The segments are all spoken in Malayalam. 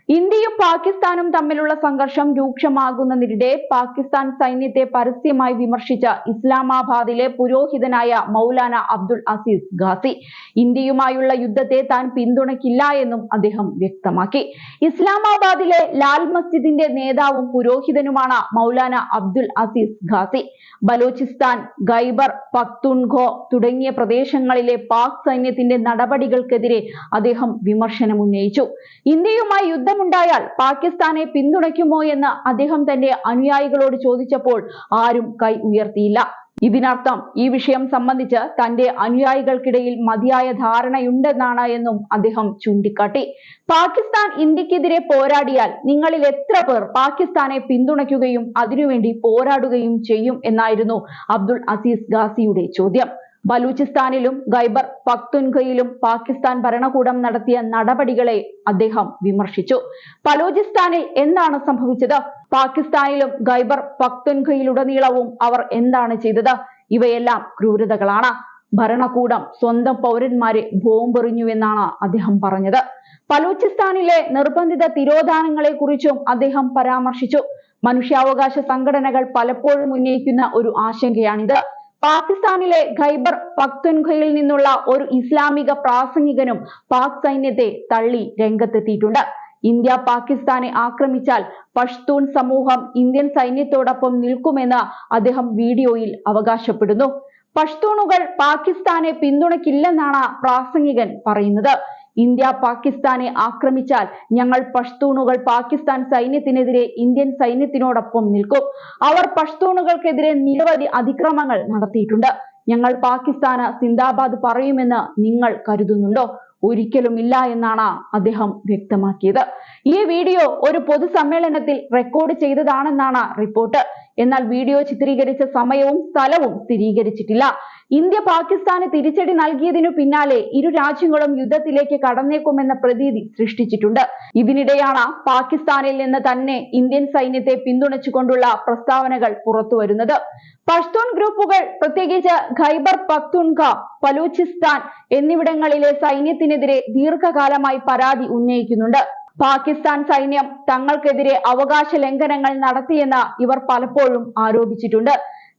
ഇന്ത്യയും പാകിസ്ഥാനും തമ്മിലുള്ള സംഘർഷം രൂക്ഷമാകുന്നതിനിടെ പാകിസ്ഥാൻ സൈന്യത്തെ പരസ്യമായി വിമർശിച്ച ഇസ്ലാമാബാദിലെ പുരോഹിതനായ മൗലാന അബ്ദുൽ അസീസ് ഗാസി ഇന്ത്യയുമായുള്ള യുദ്ധത്തെ താൻ പിന്തുണയ്ക്കില്ല എന്നും അദ്ദേഹം വ്യക്തമാക്കി. ഇസ്ലാമാബാദിലെ ലാൽ മസ്ജിദിന്റെ നേതാവും പുരോഹിതനുമാണ് മൗലാന അബ്ദുൽ അസീസ് ഗാസി. ബലോചിസ്ഥാൻ, ഖൈബർ പഖ്തൂൺഖോ തുടങ്ങിയ പ്രദേശങ്ങളിലെ പാക് സൈന്യത്തിന്റെ നടപടികൾക്കെതിരെ അദ്ദേഹം വിമർശനം ഉന്നയിച്ചു. ഇന്ത്യയുമായി യുദ്ധമുണ്ടായാൽ പാകിസ്ഥാനെ പിന്തുണയ്ക്കുമോ എന്ന് അദ്ദേഹം തന്റെ അനുയായികളോട് ചോദിച്ചപ്പോൾ ആരും കൈ ഉയർത്തിയില്ല. ഇതിനർത്ഥം ഈ വിഷയം സംബന്ധിച്ച് തന്റെ അനുയായികൾക്കിടയിൽ മതിയായ ധാരണയുണ്ടെന്നാണ് എന്നും അദ്ദേഹം ചൂണ്ടിക്കാട്ടി. പാകിസ്ഥാൻ ഇന്ത്യക്കെതിരെ പോരാടിയാൽ നിങ്ങളിൽ എത്ര പേർ പാകിസ്ഥാനെ പിന്തുണയ്ക്കുകയും അതിനുവേണ്ടി പോരാടുകയും ചെയ്യും എന്നായിരുന്നു അബ്ദുൽ അസീസ് ഗാസിയുടെ ചോദ്യം. ബലൂചിസ്ഥാനിലും ഖൈബർ പഖ്തൂൺഖയിലും പാകിസ്ഥാൻ ഭരണകൂടം നടത്തിയ നടപടികളെ അദ്ദേഹം വിമർശിച്ചു. ബലൂചിസ്ഥാനിൽ എന്താണ് സംഭവിച്ചത്? പാകിസ്ഥാനിലും ഖൈബർ പഖ്തൂൺഖയിലുടനീളവും അവർ എന്താണ് ചെയ്തത്? ഇവയെല്ലാം ക്രൂരതകളാണ്. ഭരണകൂടം സ്വന്തം പൗരന്മാരെ ബോംബെറിഞ്ഞുവെന്നാണ് അദ്ദേഹം പറഞ്ഞത്. ബലൂചിസ്ഥാനിലെ നിർബന്ധിത തിരോധാനങ്ങളെ കുറിച്ചും അദ്ദേഹം പരാമർശിച്ചു. മനുഷ്യാവകാശ സംഘടനകൾ പലപ്പോഴും ഉന്നയിക്കുന്ന ഒരു ആശങ്കയാണിത്. പാകിസ്ഥാനിലെ ഖൈബർ പഖ്തൂൺഖയിൽ നിന്നുള്ള ഒരു ഇസ്ലാമിക പ്രാസംഗികനും പാക് സൈന്യത്തെ തള്ളി രംഗത്തെത്തിയിട്ടുണ്ട്. ഇന്ത്യ പാകിസ്ഥാനെ ആക്രമിച്ചാൽ പഷ്തൂൺ സമൂഹം ഇന്ത്യൻ സൈന്യത്തോടൊപ്പം നിൽക്കുമെന്ന് അദ്ദേഹം വീഡിയോയിൽ അവകാശപ്പെടുന്നു. പഷ്തൂണുകൾ പാകിസ്ഥാനെ പിന്തുണയ്ക്കില്ലെന്നാണ് പ്രാസംഗികൻ പറയുന്നത്. ഇന്ത്യ പാകിസ്ഥാനെ ആക്രമിച്ചാൽ ഞങ്ങൾ പഷ്തൂണുകൾ പാകിസ്ഥാൻ സൈന്യത്തിനെതിരെ ഇന്ത്യൻ സൈന്യത്തിനോടൊപ്പം നിൽക്കും. അവർ പഷ്തൂണുകൾക്കെതിരെ നിരവധി അതിക്രമങ്ങൾ നടത്തിയിട്ടുണ്ട്. ഞങ്ങൾ പാകിസ്ഥാന് സിന്ദാബാദ് പറയുമെന്ന് നിങ്ങൾ കരുതുന്നുണ്ടോ? ഒരിക്കലും ഇല്ല എന്നാണ് അദ്ദേഹം വ്യക്തമാക്കിയത്. ഈ വീഡിയോ ഒരു പൊതുസമ്മേളനത്തിൽ റെക്കോർഡ് ചെയ്തതാണെന്നാണ് റിപ്പോർട്ട്. എന്നാൽ വീഡിയോ ചിത്രീകരിച്ച സമയവും സ്ഥലവും സ്ഥിരീകരിച്ചിട്ടില്ല. ഇന്ത്യ പാകിസ്ഥാന് തിരിച്ചടി നൽകിയതിനു പിന്നാലെ ഇരു രാജ്യങ്ങളും യുദ്ധത്തിലേക്ക് കടന്നേക്കുമെന്ന പ്രതീതി സൃഷ്ടിച്ചിട്ടുണ്ട്. ഇതിനിടെയാണ് പാകിസ്ഥാനിൽ നിന്ന് തന്നെ ഇന്ത്യൻ സൈന്യത്തെ പിന്തുണച്ചുകൊണ്ടുള്ള പ്രസ്താവനകൾ പുറത്തുവരുന്നത്. പഷ്തൂൺ ഗ്രൂപ്പുകൾ പ്രത്യേകിച്ച് ഖൈബർ പഖ്തൂൺഖ, ബലൂചിസ്ഥാൻ എന്നിവിടങ്ങളിലെ സൈന്യത്തിനെതിരെ ദീർഘകാലമായി പരാതി ഉന്നയിക്കുന്നുണ്ട്. പാകിസ്ഥാൻ സൈന്യം തങ്ങൾക്കെതിരെ അവകാശ ലംഘനങ്ങൾ നടത്തിയെന്ന് ഇവർ പലപ്പോഴും ആരോപിച്ചിട്ടുണ്ട്.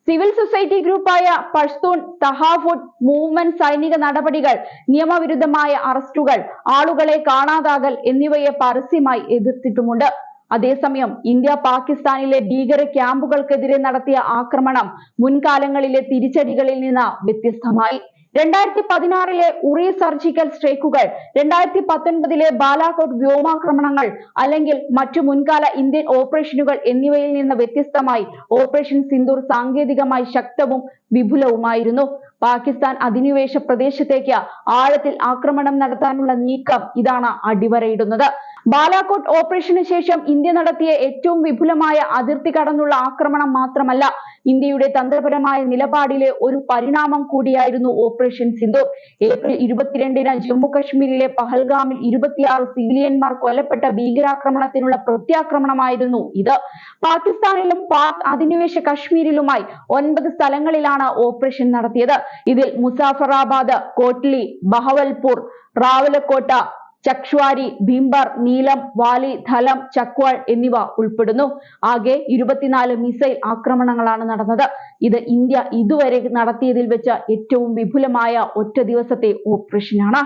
സിവിൽ സൊസൈറ്റി ഗ്രൂപ്പായ പഷ്തൂൺ തഹാഫുട്ട് മൂവ്മെന്റ് സൈനിക നടപടികൾ, നിയമവിരുദ്ധമായ അറസ്റ്റുകൾ, ആളുകളെ കാണാതാകൽ എന്നിവയെ പരസ്യമായി എതിർത്തിട്ടുമുണ്ട്. അതേസമയം ഇന്ത്യ പാകിസ്ഥാനിലെ ഭീകര ക്യാമ്പുകൾക്കെതിരെ നടത്തിയ ആക്രമണം മുൻകാലങ്ങളിലെ തിരിച്ചടികളിൽ നിന്ന് വ്യത്യസ്തമായി. 2016 ഉറി സർജിക്കൽ സ്ട്രൈക്കുകൾ, 2019 ബാലാകോട്ട് വ്യോമാക്രമണങ്ങൾ അല്ലെങ്കിൽ മറ്റു മുൻകാല ഇന്ത്യൻ ഓപ്പറേഷനുകൾ എന്നിവയിൽ നിന്ന് വ്യത്യസ്തമായി ഓപ്പറേഷൻ സിന്ദൂർ സാങ്കേതികമായി ശക്തവും വിപുലവുമായിരുന്നു. പാകിസ്ഥാൻ അധിനിവേശ പ്രദേശത്തേക്ക് ആഴത്തിൽ ആക്രമണം നടത്താനുള്ള നീക്കം ഇതാണ് അടിവരയിടുന്നത്. ബാലാകോട്ട് ഓപ്പറേഷന് ശേഷം ഇന്ത്യ നടത്തിയ ഏറ്റവും വിപുലമായ അതിർത്തി കടന്നുള്ള ആക്രമണം മാത്രമല്ല, ഇന്ത്യയുടെ തന്ത്രപരമായ നിലപാടിലെ ഒരു പരിണാമം കൂടിയായിരുന്നു ഓപ്പറേഷൻ സിന്ദൂർ. ഏപ്രിൽ 22-ന് ജമ്മു കശ്മീരിലെ പഹൽഗാമിൽ 26 സിവിലിയന്മാർ കൊല്ലപ്പെട്ട ഭീകരാക്രമണത്തിനുള്ള പ്രത്യാക്രമണമായിരുന്നു ഇത്. പാകിസ്ഥാനിലും പാക് അധിനിവേശ കശ്മീരിലുമായി 9 സ്ഥലങ്ങളിലാണ് ഓപ്പറേഷൻ നടത്തിയത്. ഇതിൽ മുസാഫറാബാദ്, കോട്ലി, ബഹവൽപൂർ, റാവലക്കോട്ട, ചക്വാരി, ഭീംബർ, നീലം, വാലി, ധലം, ചക്വാൾ എന്നിവ ഉൾപ്പെടുന്നു. ആകെ 24 മിസൈൽ ആക്രമണങ്ങളാണ് നടന്നത്. ഇത് ഇന്ത്യ ഇതുവരെ നടത്തിയതിൽ വെച്ച് ഏറ്റവും വിപുലമായ ഒറ്റ ദിവസത്തെ ഓപ്പറേഷനാണ്.